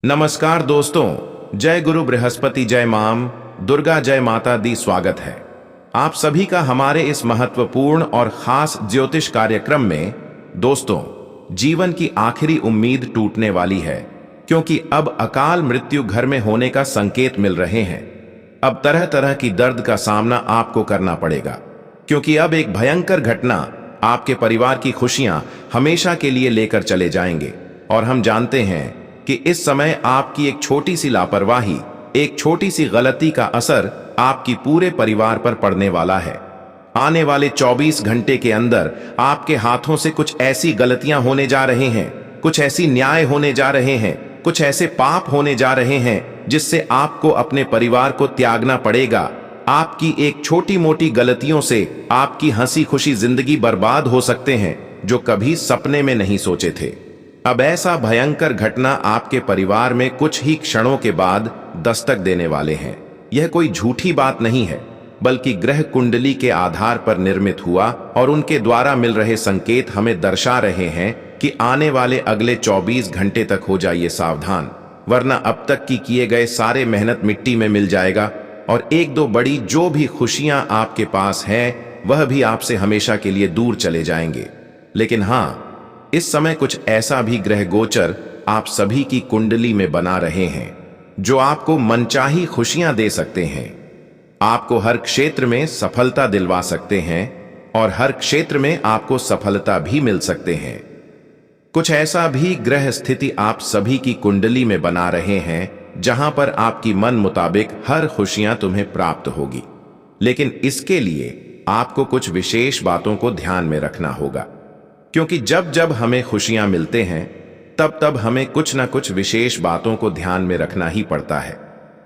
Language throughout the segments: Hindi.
नमस्कार दोस्तों, जय गुरु बृहस्पति, जय माम दुर्गा, जय माता दी। स्वागत है आप सभी का हमारे इस महत्वपूर्ण और खास ज्योतिष कार्यक्रम में। दोस्तों, जीवन की आखिरी उम्मीद टूटने वाली है, क्योंकि अब अकाल मृत्यु घर में होने का संकेत मिल रहे हैं। अब तरह तरह की दर्द का सामना आपको करना पड़ेगा, क्योंकि अब एक भयंकर घटना आपके परिवार की खुशियां हमेशा के लिए लेकर चले जाएंगे। और हम जानते हैं कि इस समय आपकी एक छोटी सी लापरवाही, एक छोटी सी गलती का असर आपकी पूरे परिवार पर पड़ने वाला है। आने वाले 24 घंटे के अंदर आपके हाथों से कुछ ऐसी गलतियां होने जा रहे हैं, कुछ ऐसी न्याय होने जा रहे हैं, कुछ ऐसे पाप होने जा रहे हैं जिससे आपको अपने परिवार को त्यागना पड़ेगा। आपकी एक छोटी मोटी गलतियों से आपकी हंसी खुशी जिंदगी बर्बाद हो सकते हैं, जो कभी सपने में नहीं सोचे थे। अब ऐसा भयंकर घटना आपके परिवार में कुछ ही क्षणों के बाद दस्तक देने वाले हैं। यह कोई झूठी बात नहीं है, बल्कि ग्रह कुंडली के आधार पर निर्मित हुआ, और उनके द्वारा मिल रहे संकेत हमें दर्शा रहे हैं कि आने वाले अगले 24 घंटे तक हो जाइए सावधान, वरना अब तक की किए गए सारे मेहनत मिट्टी में मिल जाएगा, और एक दो बड़ी जो भी खुशियां आपके पास हैं वह भी आपसे हमेशा के लिए दूर चले जाएंगे। लेकिन हाँ, इस समय कुछ ऐसा भी ग्रह गोचर आप सभी की कुंडली में बना रहे हैं जो आपको मनचाही खुशियां दे सकते हैं, आपको हर क्षेत्र में सफलता दिलवा सकते हैं, और हर क्षेत्र में आपको सफलता भी मिल सकते हैं। कुछ ऐसा भी ग्रह स्थिति आप सभी की कुंडली में बना रहे हैं जहां पर आपकी मन मुताबिक हर खुशियां तुम्हें प्राप्त होगी। लेकिन इसके लिए आपको कुछ विशेष बातों को ध्यान में रखना होगा, क्योंकि जब जब हमें खुशियां मिलते हैं तब तब हमें कुछ ना कुछ विशेष बातों को ध्यान में रखना ही पड़ता है।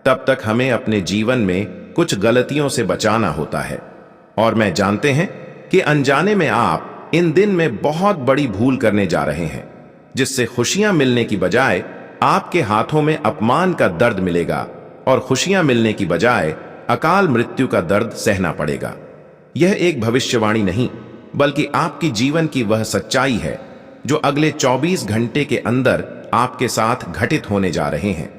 तब तक हमें अपने जीवन में कुछ गलतियों से बचाना होता है। और मैं जानते हैं कि अनजाने में आप इन दिन में बहुत बड़ी भूल करने जा रहे हैं, जिससे खुशियां मिलने की बजाय आपके हाथों में अपमान का दर्द मिलेगा, और खुशियां मिलने की बजाय अकाल मृत्यु का दर्द सहना पड़ेगा। यह एक भविष्यवाणी नहीं, बल्कि आपकी जीवन की वह सच्चाई है जो अगले 24 घंटे के अंदर आपके साथ घटित होने जा रहे हैं।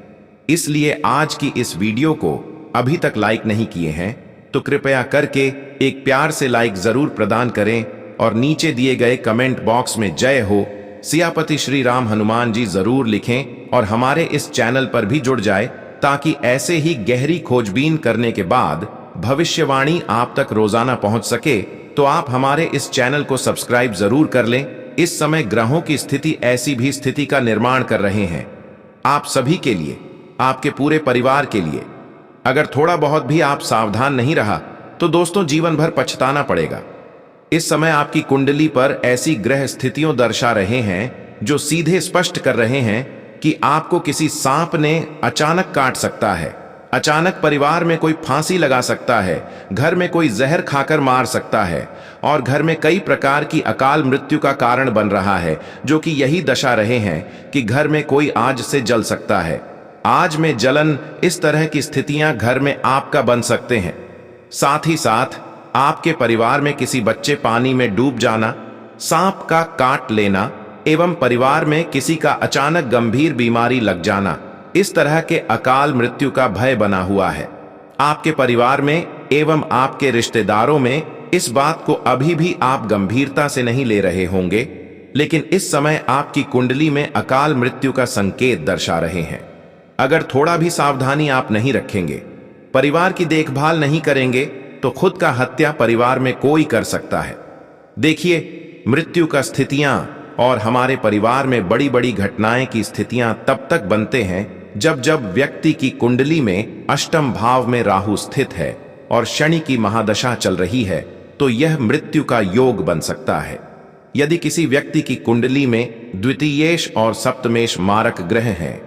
इसलिए आज की इस वीडियो को अभी तक लाइक नहीं किए हैं तो कृपया करके एक प्यार से लाइक जरूर प्रदान करें, और नीचे दिए गए कमेंट बॉक्स में जय हो सियापति श्री राम हनुमान जी जरूर लिखें, और हमारे इस चैनल पर भी जुड़ जाए, ताकि ऐसे ही गहरी खोजबीन करने के बाद भविष्यवाणी आप तक रोजाना पहुंच सके। तो आप हमारे इस चैनल को सब्सक्राइब जरूर कर लें। इस समय ग्रहों की स्थिति ऐसी भी स्थिति का निर्माण कर रहे हैं आप सभी के लिए, आपके पूरे परिवार के लिए। अगर थोड़ा बहुत भी आप सावधान नहीं रहा तो दोस्तों जीवन भर पछताना पड़ेगा। इस समय आपकी कुंडली पर ऐसी ग्रह स्थितियों दर्शा रहे हैं जो सीधे स्पष्ट कर रहे हैं कि आपको किसी सांप ने अचानक काट सकता है, अचानक परिवार में कोई फांसी लगा सकता है, घर में कोई जहर खाकर मार सकता है, और घर में कई प्रकार की अकाल मृत्यु का कारण बन रहा है, जो कि यही दर्शा रहे हैं कि घर में कोई आग से जल सकता है। आज में जलन, इस तरह की स्थितियां घर में आपका बन सकते हैं। साथ ही साथ आपके परिवार में किसी बच्चे पानी में डूब जाना, सांप का काट लेना, एवं परिवार में किसी का अचानक गंभीर बीमारी लग जाना, इस तरह के अकाल मृत्यु का भय बना हुआ है। आपके परिवार में एवं आपके रिश्तेदारों में इस बात को अभी भी आप गंभीरता से नहीं ले रहे होंगे, लेकिन इस समय आपकी कुंडली में अकाल मृत्यु का संकेत दर्शा रहे हैं। अगर थोड़ा भी सावधानी आप नहीं रखेंगे, परिवार की देखभाल नहीं करेंगे, तो खुद का हत्या परिवार में कोई कर सकता है। देखिए, मृत्यु का स्थितियां और हमारे परिवार में बड़ी बड़ी घटनाएं की स्थितियां तब तक बनते हैं जब जब व्यक्ति की कुंडली में अष्टम भाव में राहु स्थित है और शनि की महादशा चल रही है, तो यह मृत्यु का योग बन सकता है। यदि किसी व्यक्ति की कुंडली में द्वितीयेश और सप्तमेश मारक ग्रह हैं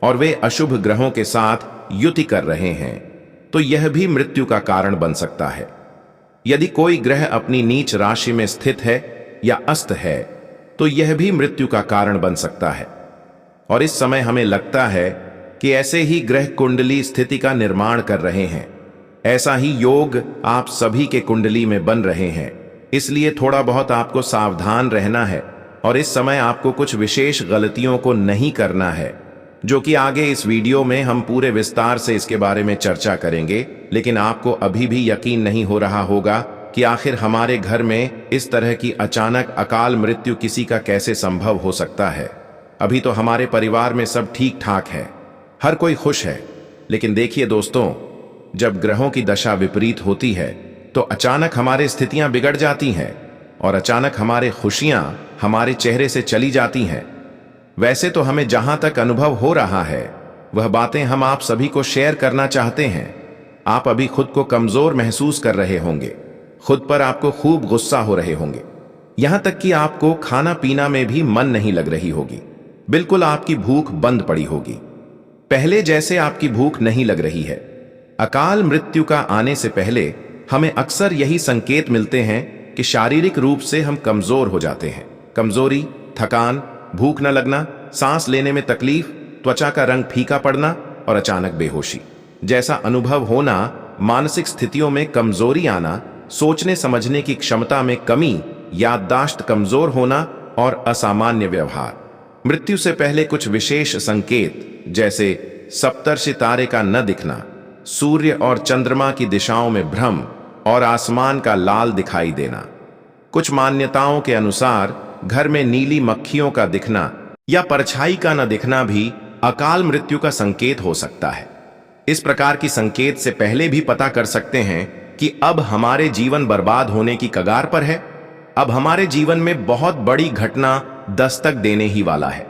और वे अशुभ ग्रहों के साथ युति कर रहे हैं, तो यह भी मृत्यु का कारण बन सकता है। यदि कोई ग्रह अपनी नीच राशि में स्थित है या अस्त है, तो यह भी मृत्यु का कारण बन सकता है। और इस समय हमें लगता है कि ऐसे ही ग्रह कुंडली स्थिति का निर्माण कर रहे हैं, ऐसा ही योग आप सभी के कुंडली में बन रहे हैं। इसलिए थोड़ा बहुत आपको सावधान रहना है, और इस समय आपको कुछ विशेष गलतियों को नहीं करना है। जो कि आगे इस वीडियो में हम पूरे विस्तार से इसके बारे में चर्चा करेंगे। लेकिन आपको अभी भी यकीन नहीं हो रहा होगा कि आखिर हमारे घर में इस तरह की अचानक अकाल मृत्यु किसी का कैसे संभव हो सकता है। अभी तो हमारे परिवार में सब ठीक ठाक है, हर कोई खुश है। लेकिन देखिए दोस्तों, जब ग्रहों की दशा विपरीत होती है तो अचानक हमारी स्थितियां बिगड़ जाती हैं और अचानक हमारे खुशियां हमारे चेहरे से चली जाती हैं। वैसे तो हमें जहां तक अनुभव हो रहा है वह बातें हम आप सभी को शेयर करना चाहते हैं। आप अभी खुद को कमजोर महसूस कर रहे होंगे, खुद पर आपको खूब गुस्सा हो रहे होंगे, यहां तक कि आपको खाना पीना में भी मन नहीं लग रही होगी। बिल्कुल आपकी भूख बंद पड़ी होगी, पहले जैसे आपकी भूख नहीं लग रही है। अकाल मृत्यु का आने से पहले हमें अक्सर यही संकेत मिलते हैं कि शारीरिक रूप से हम कमजोर हो जाते हैं। कमजोरी, थकान, भूख न लगना, सांस लेने में तकलीफ, त्वचा का रंग फीका पड़ना और अचानक बेहोशी जैसा अनुभव होना, मानसिक स्थितियों में कमजोरी आना, सोचने समझने की क्षमता में कमी, याददाश्त कमजोर होना और असामान्य व्यवहार। मृत्यु से पहले कुछ विशेष संकेत जैसे सप्तर्षि तारे का न दिखना, सूर्य और चंद्रमा की दिशाओं में भ्रम और आसमान का लाल दिखाई देना। कुछ मान्यताओं के अनुसार घर में नीली मक्खियों का दिखना या परछाई का न दिखना भी अकाल मृत्यु का संकेत हो सकता है। इस प्रकार की संकेत से पहले भी पता कर सकते हैं कि अब हमारे जीवन बर्बाद होने की कगार पर है। अब हमारे जीवन में बहुत बड़ी घटना दस्तक देने ही वाला है।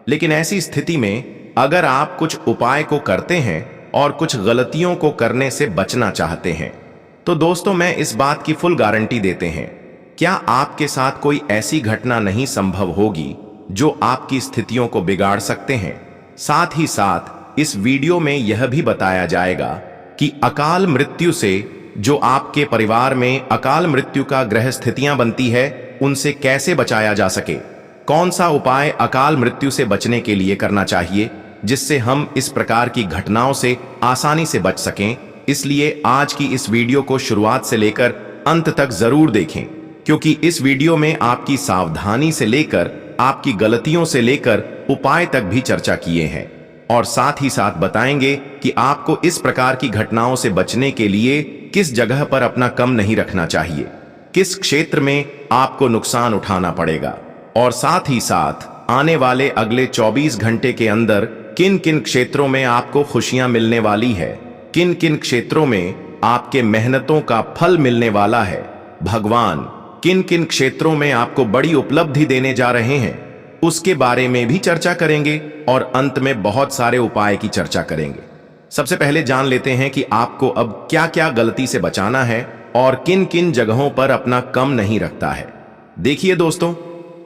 लेकिन ऐसी स्थिति में अगर आप कुछ उपाय को करते हैं और कुछ गलतियों को करने से बचना चाहते हैं तो दोस्तों, मैं इस बात की फुल गारंटी देते हैं, क्या आपके साथ कोई ऐसी घटना नहीं संभव होगी जो आपकी स्थितियों को बिगाड़ सकते हैं। साथ ही साथ इस वीडियो में यह भी बताया जाएगा कि अकाल मृत्यु से जो आपके परिवार में अकाल मृत्यु का ग्रह स्थितियां बनती है उनसे कैसे बचाया जा सके। कौन सा उपाय अकाल मृत्यु से बचने के लिए करना चाहिए जिससे हम इस प्रकार की घटनाओं से आसानी से बच सकें। इसलिए आज की इस वीडियो को शुरुआत से लेकर अंत तक जरूर देखें, क्योंकि इस वीडियो में आपकी सावधानी से लेकर आपकी गलतियों से लेकर उपाय तक भी चर्चा किए हैं और साथ ही साथ बताएंगे कि आपको इस प्रकार की घटनाओं से बचने के लिए किस जगह पर अपना कम नहीं रखना चाहिए, किस क्षेत्र में आपको नुकसान उठाना पड़ेगा और साथ ही साथ आने वाले अगले 24 घंटे के अंदर किन किन क्षेत्रों में आपको खुशियां मिलने वाली है, किन किन क्षेत्रों में आपके मेहनतों का फल मिलने वाला है, भगवान किन किन क्षेत्रों में आपको बड़ी उपलब्धि देने जा रहे हैं, उसके बारे में भी चर्चा करेंगे और अंत में बहुत सारे उपाय की चर्चा करेंगे। सबसे पहले जान लेते हैं कि आपको अब क्या क्या गलती से बचाना है और किन किन जगहों पर अपना कम नहीं रखता है। देखिए दोस्तों,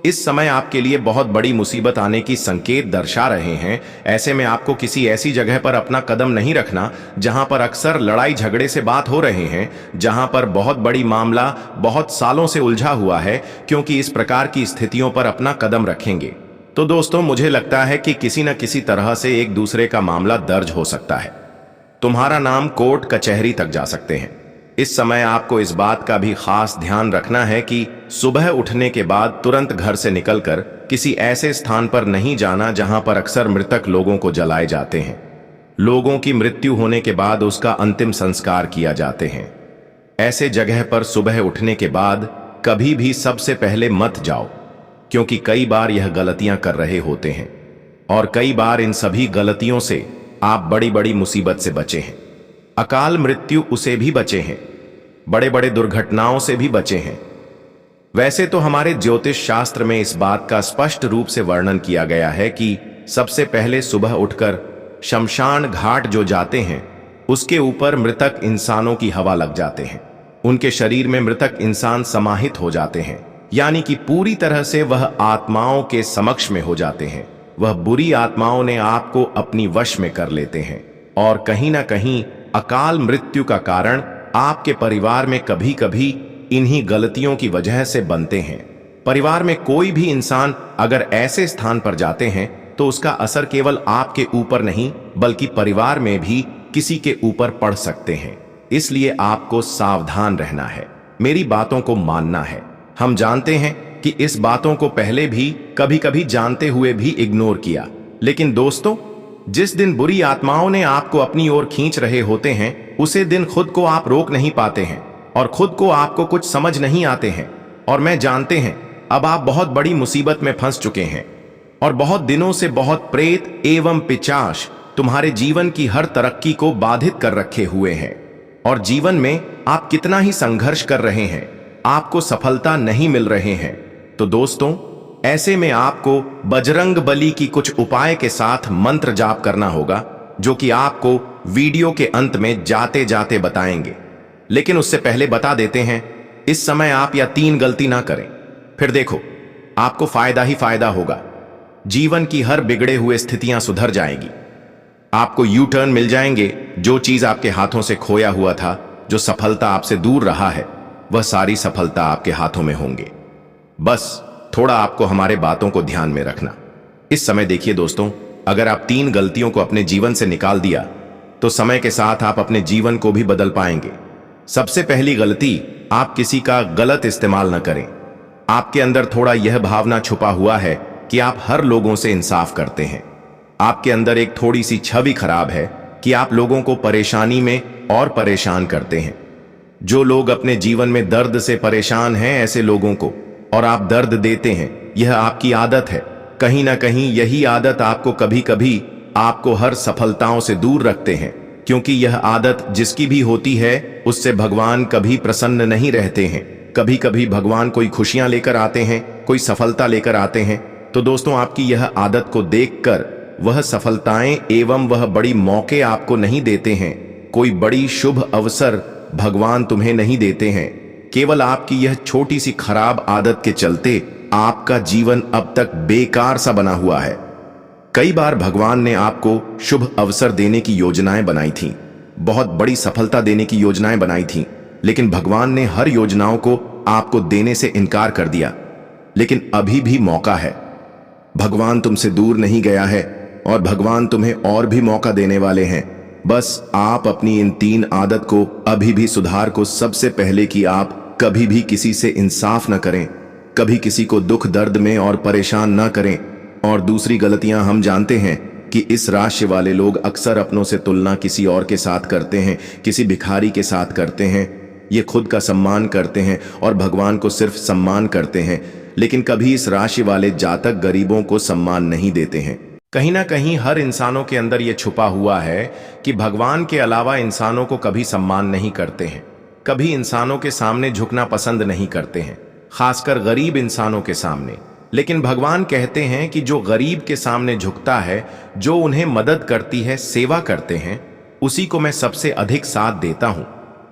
इस समय आपके लिए बहुत बड़ी मुसीबत आने की संकेत दर्शा रहे हैं। ऐसे में आपको किसी ऐसी जगह पर अपना कदम नहीं रखना जहां पर अक्सर लड़ाई झगड़े से बात हो रहे हैं, जहां पर बहुत बड़ी मामला बहुत सालों से उलझा हुआ है, क्योंकि इस प्रकार की स्थितियों पर अपना कदम रखेंगे तो दोस्तों मुझे लगता है कि किसी न किसी तरह से एक दूसरे का मामला दर्ज हो सकता है। तुम्हारा नाम कोर्ट कचहरी तक जा सकते हैं। इस समय आपको इस बात का भी खास ध्यान रखना है कि सुबह उठने के बाद तुरंत घर से निकलकर किसी ऐसे स्थान पर नहीं जाना जहां पर अक्सर मृतक लोगों को जलाए जाते हैं। लोगों की मृत्यु होने के बाद उसका अंतिम संस्कार किया जाते हैं। ऐसे जगह पर सुबह उठने के बाद कभी भी सबसे पहले मत जाओ, क्योंकि कई बार यह गलतियां कर रहे होते हैं और कई बार इन सभी गलतियों से आप बड़ी बड़ी मुसीबत से बचे हैं। अकाल मृत्यु उसे भी बचे हैं, बड़े बड़े दुर्घटनाओं से भी बचे हैं। वैसे तो हमारे ज्योतिष शास्त्र में इस बात का स्पष्ट रूप से वर्णन किया गया है कि सबसे पहले सुबह उठकर शमशान घाट जो जाते हैं उसके ऊपर मृतक इंसानों की हवा लग जाते हैं। उनके शरीर में मृतक इंसान समाहित हो जाते हैं, यानी कि पूरी तरह से वह आत्माओं के समक्ष में हो जाते हैं। वह बुरी आत्माओं ने आपको अपनी वश में कर लेते हैं और कहीं ना कहीं अकाल मृत्यु का कारण आपके परिवार में कभी कभी इन्हीं गलतियों की वजह से बनते हैं। परिवार में कोई भी इंसान अगर ऐसे स्थान पर जाते हैं तो उसका असर केवल आपके ऊपर नहीं बल्कि परिवार में भी किसी के ऊपर पड़ सकते हैं। इसलिए आपको सावधान रहना है, मेरी बातों को मानना है। हम जानते हैं कि इस बातों को पहले भी कभी कभी जानते हुए भी इग्नोर किया, लेकिन दोस्तों जिस दिन बुरी आत्माओं ने आपको अपनी ओर खींच रहे होते हैं, उसे दिन खुद को आप रोक नहीं पाते हैं और खुद को आपको कुछ समझ नहीं आते हैं। और मैं जानते हैं अब आप बहुत बड़ी मुसीबत में फंस चुके हैं और बहुत दिनों से बहुत प्रेत एवं पिशाच तुम्हारे जीवन की हर तरक्की को बाधित कर रखे हुए हैं और जीवन में आप कितना ही संघर्ष कर रहे हैं, आपको सफलता नहीं मिल रहे हैं। तो दोस्तों, ऐसे में आपको बजरंग बली की कुछ उपाय के साथ मंत्र जाप करना होगा, जो कि आपको वीडियो के अंत में जाते जाते बताएंगे। लेकिन उससे पहले बता देते हैं, इस समय आप या 3 गलती ना करें, फिर देखो आपको फायदा ही फायदा होगा। जीवन की हर बिगड़े हुए स्थितियां सुधर जाएगी, आपको यू टर्न मिल जाएंगे। जो चीज आपके हाथों से खोया हुआ था, जो सफलता आपसे दूर रहा है, वह सारी सफलता आपके हाथों में होंगे। बस थोड़ा आपको हमारे बातों को ध्यान में रखना। इस समय देखिए दोस्तों, अगर आप 3 गलतियों को अपने जीवन से निकाल दिया तो समय के साथ आप अपने जीवन को भी बदल पाएंगे। सबसे पहली गलती, आप किसी का गलत इस्तेमाल न करें। आपके अंदर थोड़ा यह भावना छुपा हुआ है कि आप हर लोगों से इंसाफ करते हैं। आपके अंदर एक थोड़ी सी छवि खराब है कि आप लोगों को परेशानी में और परेशान करते हैं। जो लोग अपने जीवन में दर्द से परेशान हैं, ऐसे लोगों को और आप दर्द देते हैं, यह आपकी आदत है। कहीं ना कहीं यही आदत आपको कभी कभी आपको हर सफलताओं से दूर रखते हैं, क्योंकि यह आदत जिसकी भी होती है, उससे भगवान कभी प्रसन्न नहीं रहते हैं। कभी कभी भगवान कोई खुशियां लेकर आते हैं, कोई सफलता लेकर आते हैं। तो दोस्तों, आपकी यह आदत को देखकर वह सफलताएं एवं वह बड़ी मौके आपको नहीं देते हैं। कोई बड़ी शुभ अवसर भगवान तुम्हें नहीं देते हैं। केवल आपकी यह छोटी सी खराब आदत के चलते आपका जीवन अब तक बेकार सा बना हुआ है। कई बार भगवान ने आपको शुभ अवसर देने की योजनाएं बनाई थीं, बहुत बड़ी सफलता देने की योजनाएं बनाई थीं, लेकिन भगवान ने हर योजनाओं को आपको देने से इनकार कर दिया। लेकिन अभी भी मौका है, भगवान तुमसे दूर नहीं गया है और भगवान तुम्हें और भी मौका देने वाले हैं। बस आप अपनी इन 3 आदत को अभी भी सुधार को। सबसे पहले कि आप कभी भी किसी से इंसाफ न करें, कभी किसी को दुख दर्द में और परेशान न करें। और दूसरी गलतियां, हम जानते हैं कि इस राशि वाले लोग अक्सर अपनों से तुलना किसी और के साथ करते हैं, किसी भिखारी के साथ करते हैं। ये खुद का सम्मान करते हैं और भगवान को सिर्फ सम्मान करते हैं, लेकिन कभी इस राशि वाले जातक गरीबों को सम्मान नहीं देते हैं। कहीं ना कहीं हर इंसानों के अंदर यह छुपा हुआ है कि भगवान के अलावा इंसानों को कभी सम्मान नहीं करते हैं, कभी इंसानों के सामने झुकना पसंद नहीं करते हैं, खासकर गरीब इंसानों के सामने। लेकिन भगवान कहते हैं कि जो गरीब के सामने झुकता है, जो उन्हें मदद करती है, सेवा करते हैं, उसी को मैं सबसे अधिक साथ देता हूं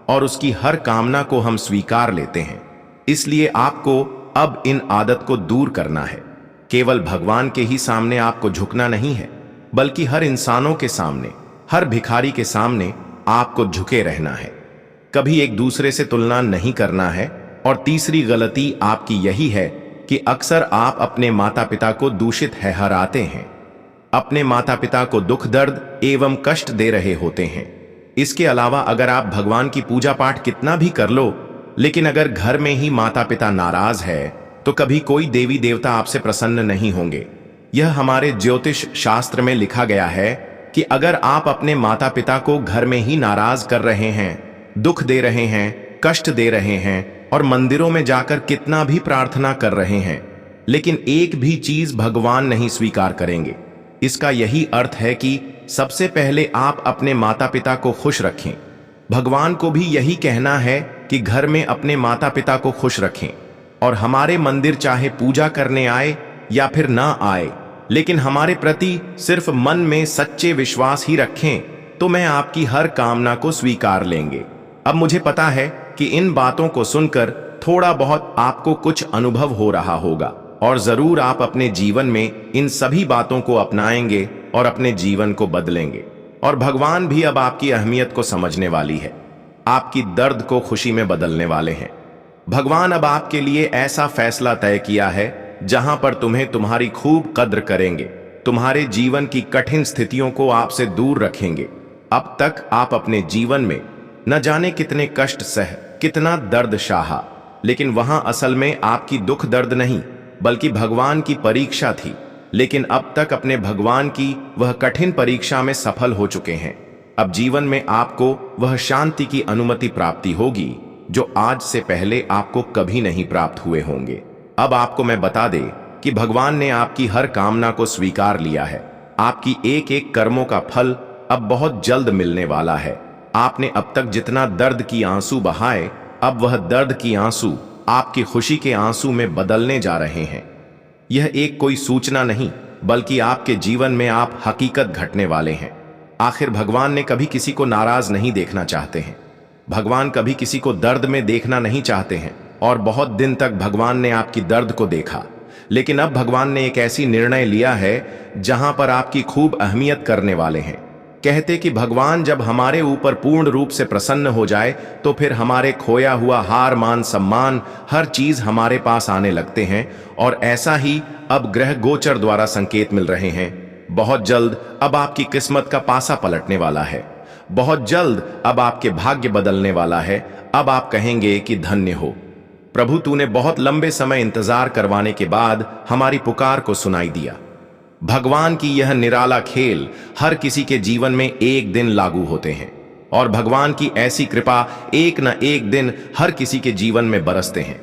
और उसकी हर कामना को हम स्वीकार लेते हैं। इसलिए आपको अब इन आदत को दूर करना है। केवल भगवान के ही सामने आपको झुकना नहीं है, बल्कि हर इंसानों के सामने, हर भिखारी के सामने आपको झुके रहना है। कभी एक दूसरे से तुलना नहीं करना है। और तीसरी गलती आपकी यही है कि अक्सर आप अपने माता पिता को दूषित ठहराते हैं, अपने माता पिता को दुख दर्द एवं कष्ट दे रहे होते हैं। इसके अलावा अगर आप भगवान की पूजा पाठ कितना भी कर लो, लेकिन अगर घर में ही माता पिता नाराज है, तो कभी कोई देवी देवता आपसे प्रसन्न नहीं होंगे। यह हमारे ज्योतिष शास्त्र में लिखा गया है कि अगर आप अपने माता पिता को घर में ही नाराज कर रहे हैं, दुख दे रहे हैं, कष्ट दे रहे हैं और मंदिरों में जाकर कितना भी प्रार्थना कर रहे हैं, लेकिन एक भी चीज भगवान नहीं स्वीकार करेंगे। इसका यही अर्थ है कि सबसे पहले आप अपने माता पिता को खुश रखें। भगवान को भी यही कहना है कि घर में अपने माता पिता को खुश रखें और हमारे मंदिर चाहे पूजा करने आए या फिर ना आए, लेकिन हमारे प्रति सिर्फ मन में सच्चे विश्वास ही रखें, तो मैं आपकी हर कामना को स्वीकार लेंगे। अब मुझे पता है कि इन बातों को सुनकर थोड़ा बहुत आपको कुछ अनुभव हो रहा होगा और जरूर आप अपने जीवन में इन सभी बातों को अपनाएंगे और अपने जीवन को बदलेंगे। और भगवान भी अब आपकी अहमियत को समझने वाली है, आपकी दर्द को खुशी में बदलने वाले हैं। भगवान अब आपके लिए ऐसा फैसला तय किया है जहां पर तुम्हें तुम्हारी खूब कद्र करेंगे, तुम्हारे जीवन की कठिन स्थितियों को आपसे दूर रखेंगे। अब तक आप अपने जीवन में न जाने कितने कष्ट सह, कितना दर्द सहा, लेकिन वहां असल में आपकी दुख दर्द नहीं, बल्कि भगवान की परीक्षा थी। लेकिन अब तक अपने भगवान की वह कठिन परीक्षा में सफल हो चुके हैं। अब जीवन में आपको वह शांति की अनुमति प्राप्ति होगी जो आज से पहले आपको कभी नहीं प्राप्त हुए होंगे। अब आपको मैं बता दे कि भगवान ने आपकी हर कामना को स्वीकार लिया है। आपकी एक एक कर्मों का फल अब बहुत जल्द मिलने वाला है। आपने अब तक जितना दर्द की आंसू बहाए, अब वह दर्द की आंसू आपकी खुशी के आंसू में बदलने जा रहे हैं। यह एक कोई सूचना नहीं, बल्कि आपके जीवन में आप हकीकत घटने वाले हैं। आखिर भगवान ने कभी किसी को नाराज नहीं देखना चाहते हैं। भगवान कभी किसी को दर्द में देखना नहीं चाहते हैं, और बहुत दिन तक भगवान ने आपकी दर्द को देखा। लेकिन अब भगवान ने एक ऐसी निर्णय लिया है जहां पर आपकी खूब अहमियत करने वाले हैं। कहते कि भगवान जब हमारे ऊपर पूर्ण रूप से प्रसन्न हो जाए तो फिर हमारे खोया हुआ हार मान सम्मान हर चीज हमारे पास आने लगते हैं, और ऐसा ही अब ग्रह गोचर द्वारा संकेत मिल रहे हैं। बहुत जल्द अब आपकी किस्मत का पासा पलटने वाला है। बहुत जल्द अब आपके भाग्य बदलने वाला है। अब आप कहेंगे कि धन्य हो प्रभु, तूने बहुत लंबे समय इंतजार करवाने के बाद हमारी पुकार को सुनाई दिया। भगवान की यह निराला खेल हर किसी के जीवन में एक दिन लागू होते हैं, और भगवान की ऐसी कृपा एक न एक दिन हर किसी के जीवन में बरसते हैं।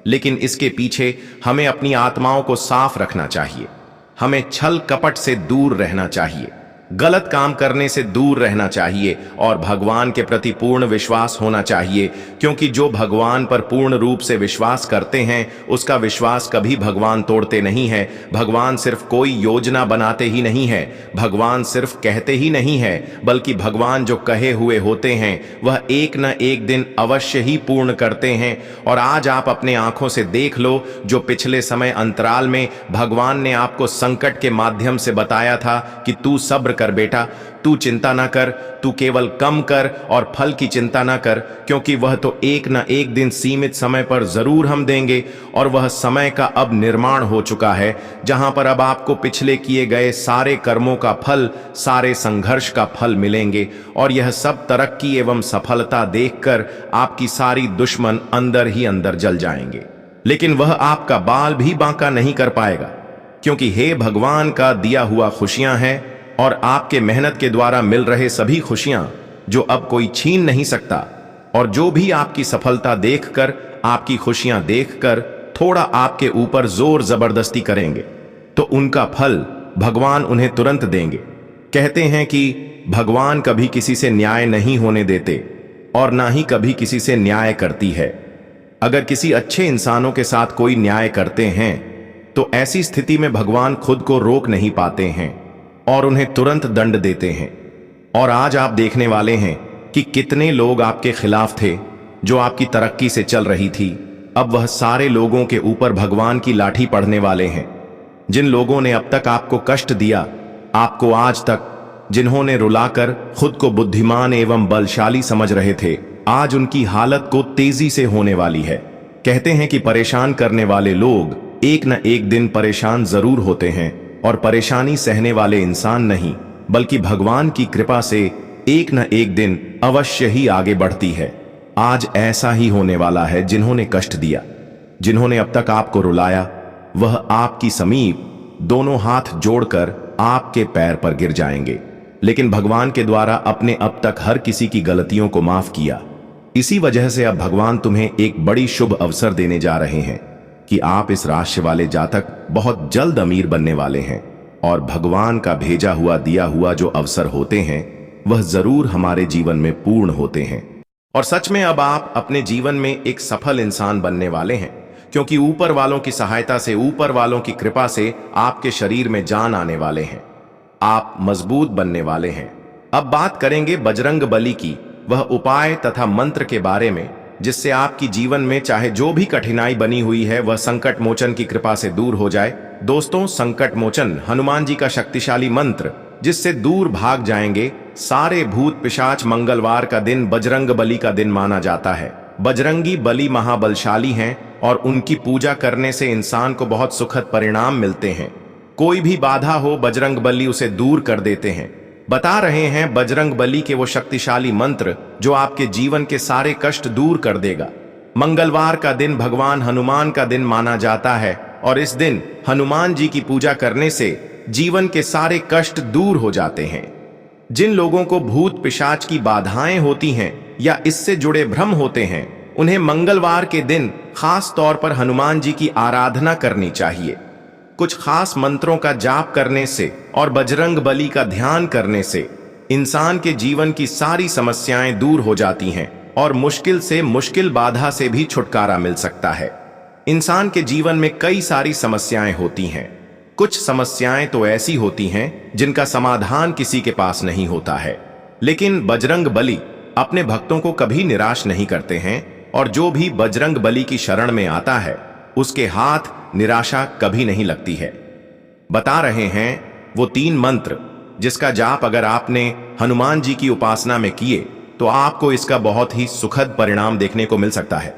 लेकिन इसके पीछे हमें अपनी आत्माओं को साफ रखना चाहिए। हमें छल कपट से दूर रहना चाहिए, गलत काम करने से दूर रहना चाहिए, और भगवान के प्रति पूर्ण विश्वास होना चाहिए, क्योंकि जो भगवान पर पूर्ण रूप से विश्वास करते हैं उसका विश्वास कभी भगवान तोड़ते नहीं है। भगवान सिर्फ कोई योजना बनाते ही नहीं है, भगवान सिर्फ कहते ही नहीं है, बल्कि भगवान जो कहे हुए होते हैं वह एक न एक दिन अवश्य ही पूर्ण करते हैं। और आज आप अपने आंखों से देख लो, जो पिछले समय अंतराल में भगवान ने आपको संकट के माध्यम से बताया था कि तू सब्र कर बेटा, तू चिंता ना कर, तू केवल कम कर और फल की चिंता ना कर, क्योंकि वह तो एक ना एक दिन सीमित समय पर जरूर हम देंगे। और वह समय का अब निर्माण हो चुका है, जहां पर अब आपको पिछले किए गए सारे कर्मों का फल, सारे संघर्ष का फल मिलेंगे। और यह सब तरक्की एवं सफलता देखकर आपकी सारी दुश्मन अंदर ही अंदर जल जाएंगे। लेकिन वह आपका बाल भी बांका नहीं कर पाएगा, क्योंकि हे भगवान का दिया हुआ खुशियां हैं, और आपके मेहनत के द्वारा मिल रहे सभी खुशियां जो अब कोई छीन नहीं सकता। और जो भी आपकी सफलता देखकर, आपकी खुशियां देखकर थोड़ा आपके ऊपर जोर जबरदस्ती करेंगे, तो उनका फल भगवान उन्हें तुरंत देंगे। कहते हैं कि भगवान कभी किसी से न्याय नहीं होने देते, और ना ही कभी किसी से न्याय करती है। अगर किसी अच्छे इंसानों के साथ कोई न्याय करते हैं तो ऐसी स्थिति में भगवान खुद को रोक नहीं पाते हैं और उन्हें तुरंत दंड देते हैं। और आज आप देखने वाले हैं कि कितने लोग आपके खिलाफ थे, जो आपकी तरक्की से चल रही थी। अब वह सारे लोगों के ऊपर भगवान की लाठी पड़ने वाले हैं। जिन लोगों ने अब तक आपको कष्ट दिया, आपको आज तक जिन्होंने रुलाकर खुद को बुद्धिमान एवं बलशाली समझ रहे थे, आज उनकी हालत को तेजी से होने वाली है। कहते हैं कि परेशान करने वाले लोग एक न एक दिन परेशान जरूर होते हैं, और परेशानी सहने वाले इंसान नहीं, बल्कि भगवान की कृपा से एक न एक दिन अवश्य ही आगे बढ़ती है। आज ऐसा ही होने वाला है। जिन्होंने कष्ट दिया, जिन्होंने अब तक आपको रुलाया, वह आपकी समीप दोनों हाथ जोड़कर आपके पैर पर गिर जाएंगे। लेकिन भगवान के द्वारा अपने अब तक हर किसी की गलतियों को माफ किया। इसी वजह से अब भगवान तुम्हें एक बड़ी शुभ अवसर देने जा रहे हैं कि आप इस राशि वाले जातक बहुत जल्द अमीर बनने वाले हैं। और भगवान का भेजा हुआ दिया हुआ जो अवसर होते हैं वह जरूर हमारे जीवन में पूर्ण होते हैं। और सच में अब आप अपने जीवन में एक सफल इंसान बनने वाले हैं, क्योंकि ऊपर वालों की सहायता से, ऊपर वालों की कृपा से आपके शरीर में जान आने वाले हैं। आप मजबूत बनने वाले हैं। अब बात करेंगे बजरंग बली की, वह उपाय तथा मंत्र के बारे में, जिससे आपकी जीवन में चाहे जो भी कठिनाई बनी हुई है वह संकट मोचन की कृपा से दूर हो जाए। दोस्तों, संकट मोचन हनुमान जी का शक्तिशाली मंत्र, जिससे दूर भाग जाएंगे सारे भूत पिशाच। मंगलवार का दिन बजरंग बली का दिन माना जाता है। बजरंगी बली महाबलशाली हैं और उनकी पूजा करने से इंसान को बहुत सुखद परिणाम मिलते हैं। कोई भी बाधा हो, बजरंग बली उसे दूर कर देते हैं। बता रहे हैं बजरंग बली के वो शक्तिशाली मंत्र जो आपके जीवन के सारे कष्ट दूर कर देगा। मंगलवार का दिन भगवान हनुमान का दिन माना जाता है, और इस दिन हनुमान जी की पूजा करने से जीवन के सारे कष्ट दूर हो जाते हैं। जिन लोगों को भूत पिशाच की बाधाएं होती हैं या इससे जुड़े भ्रम होते हैं, उन्हें मंगलवार के दिन खास तौर पर हनुमान जी की आराधना करनी चाहिए। कुछ खास मंत्रों का जाप करने से और बजरंग बली का ध्यान करने से इंसान के जीवन की सारी समस्याएं दूर हो जाती हैं और मुश्किल से मुश्किल बाधा से भी छुटकारा मिल सकता है। इंसान के जीवन में कई सारी समस्याएं होती हैं। कुछ समस्याएं तो ऐसी होती हैं जिनका समाधान किसी के पास नहीं होता है, लेकिन बजरंग बली अपने भक्तों को कभी निराश नहीं करते हैं और जो भी बजरंग बली की शरण में आता है उसके हाथ निराशा कभी नहीं लगती है। बता रहे हैं वो 3 मंत्र जिसका जाप अगर आपने हनुमान जी की उपासना में किए तो आपको इसका बहुत ही सुखद परिणाम देखने को मिल सकता है।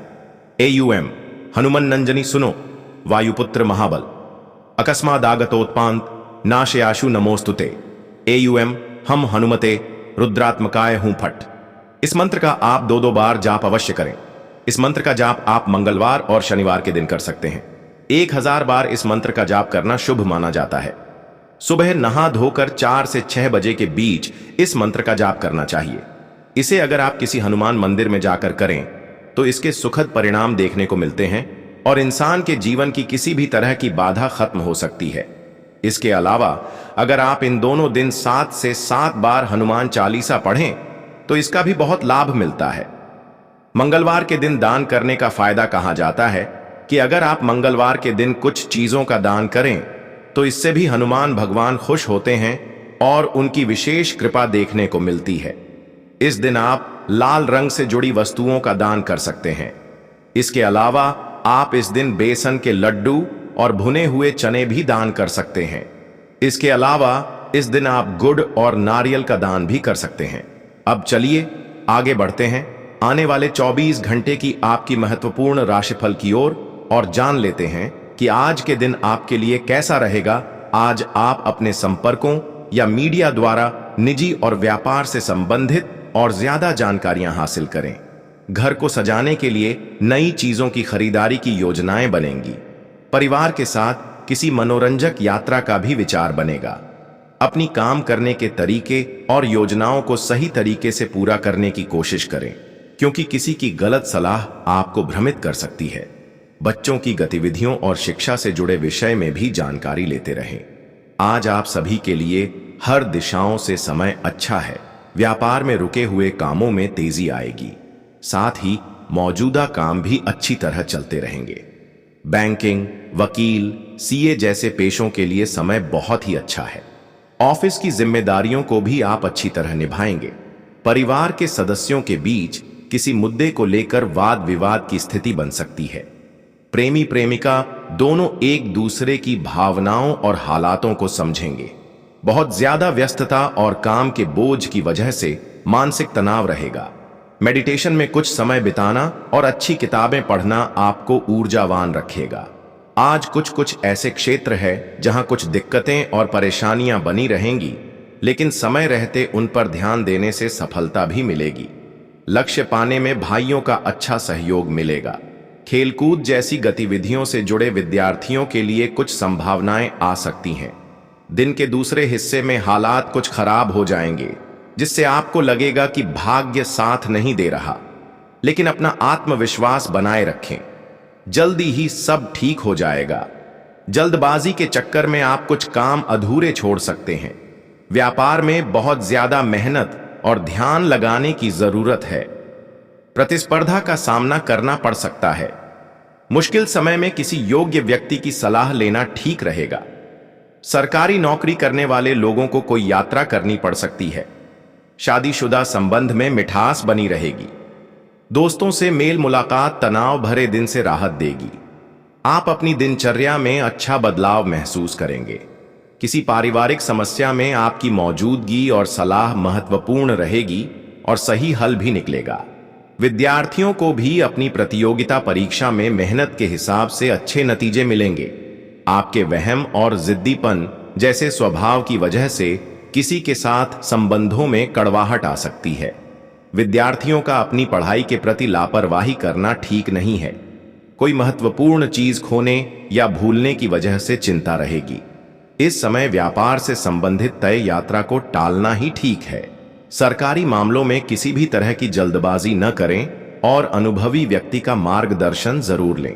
AUM हनुमन नंजनी सुनो, वायुपुत्र महाबल, अकस्मादागतोत्पांत नाशयाशु नमोस्तुते, AUM हम हनुमते रुद्रात्मकाय हूं फट। इस मंत्र का आप 2-2 बार जाप अवश्य करें। इस मंत्र का जाप आप मंगलवार और शनिवार के दिन कर सकते हैं। 1000 बार इस मंत्र का जाप करना शुभ माना जाता है। सुबह नहा धोकर 4 से 6 बजे के बीच इस मंत्र का जाप करना चाहिए। इसे अगर आप किसी हनुमान मंदिर में जाकर करें तो इसके सुखद परिणाम देखने को मिलते हैं और इंसान के जीवन की किसी भी तरह की बाधा खत्म हो सकती है। इसके अलावा अगर आप इन दोनों दिन 7 से 7 बार हनुमान चालीसा पढ़ें तो इसका भी बहुत लाभ मिलता है। मंगलवार के दिन दान करने का फायदा कहा जाता है कि अगर आप मंगलवार के दिन कुछ चीजों का दान करें तो इससे भी हनुमान भगवान खुश होते हैं और उनकी विशेष कृपा देखने को मिलती है। इस दिन आप लाल रंग से जुड़ी वस्तुओं का दान कर सकते हैं। इसके अलावा आप इस दिन बेसन के लड्डू और भुने हुए चने भी दान कर सकते हैं। इसके अलावा इस दिन आप गुड़ और नारियल का दान भी कर सकते हैं। अब चलिए आगे बढ़ते हैं आने वाले 24 घंटे की आपकी महत्वपूर्ण राशिफल की ओर और जान लेते हैं कि आज के दिन आपके लिए कैसा रहेगा। आज आप अपने संपर्कों या मीडिया द्वारा निजी और व्यापार से संबंधित और ज्यादा जानकारियां हासिल करें। घर को सजाने के लिए नई चीजों की खरीदारी की योजनाएं बनेंगी। परिवार के साथ किसी मनोरंजक यात्रा का भी विचार बनेगा। अपनी काम करने के तरीके और योजनाओं को सही तरीके से पूरा करने की कोशिश करें, क्योंकि किसी की गलत सलाह आपको भ्रमित कर सकती है। बच्चों की गतिविधियों और शिक्षा से जुड़े विषय में भी जानकारी लेते रहें। आज आप सभी के लिए हर दिशाओं से समय अच्छा है। व्यापार में रुके हुए कामों में तेजी आएगी, साथ ही मौजूदा काम भी अच्छी तरह चलते रहेंगे। बैंकिंग, वकील, CA जैसे पेशों के लिए समय बहुत ही अच्छा है। ऑफिस की जिम्मेदारियों को भी आप अच्छी तरह निभाएंगे। परिवार के सदस्यों के बीच किसी मुद्दे को लेकर वाद विवाद की स्थिति बन सकती है। प्रेमी प्रेमिका दोनों एक दूसरे की भावनाओं और हालातों को समझेंगे। बहुत ज्यादा व्यस्तता और काम के बोझ की वजह से मानसिक तनाव रहेगा। मेडिटेशन में कुछ समय बिताना और अच्छी किताबें पढ़ना आपको ऊर्जावान रखेगा। आज कुछ ऐसे क्षेत्र है जहां कुछ दिक्कतें और परेशानियां बनी रहेंगी, लेकिन समय रहते उन पर ध्यान देने से सफलता भी मिलेगी। लक्ष्य पाने में भाइयों का अच्छा सहयोग मिलेगा। खेलकूद जैसी गतिविधियों से जुड़े विद्यार्थियों के लिए कुछ संभावनाएं आ सकती हैं। दिन के दूसरे हिस्से में हालात कुछ खराब हो जाएंगे, जिससे आपको लगेगा कि भाग्य साथ नहीं दे रहा, लेकिन अपना आत्मविश्वास बनाए रखें। जल्दी ही सब ठीक हो जाएगा। जल्दबाजी के चक्कर में आप कुछ काम अधूरे छोड़ सकते हैं। व्यापार में बहुत ज्यादा मेहनत और ध्यान लगाने की जरूरत है। प्रतिस्पर्धा का सामना करना पड़ सकता है। मुश्किल समय में किसी योग्य व्यक्ति की सलाह लेना ठीक रहेगा। सरकारी नौकरी करने वाले लोगों को कोई यात्रा करनी पड़ सकती है। शादीशुदा संबंध में मिठास बनी रहेगी। दोस्तों से मेल मुलाकात तनाव भरे दिन से राहत देगी। आप अपनी दिनचर्या में अच्छा बदलाव महसूस करेंगे। किसी पारिवारिक समस्या में आपकी मौजूदगी और सलाह महत्वपूर्ण रहेगी और सही हल भी निकलेगा। विद्यार्थियों को भी अपनी प्रतियोगिता परीक्षा में मेहनत के हिसाब से अच्छे नतीजे मिलेंगे। आपके वहम और जिद्दीपन जैसे स्वभाव की वजह से किसी के साथ संबंधों में कड़वाहट आ सकती है। विद्यार्थियों का अपनी पढ़ाई के प्रति लापरवाही करना ठीक नहीं है। कोई महत्वपूर्ण चीज खोने या भूलने की वजह से चिंता रहेगी। इस समय व्यापार से संबंधित तय यात्रा को टालना ही ठीक है। सरकारी मामलों में किसी भी तरह की जल्दबाजी न करें और अनुभवी व्यक्ति का मार्गदर्शन जरूर लें।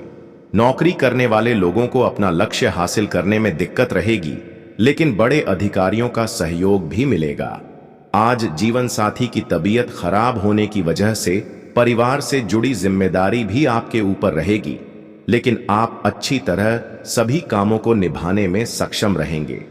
नौकरी करने वाले लोगों को अपना लक्ष्य हासिल करने में दिक्कत रहेगी, लेकिन बड़े अधिकारियों का सहयोग भी मिलेगा। आज जीवन साथी की तबीयत खराब होने की वजह से परिवार से जुड़ी जिम्मेदारी भी आपके ऊपर रहेगी, लेकिन आप अच्छी तरह सभी कामों को निभाने में सक्षम रहेंगे।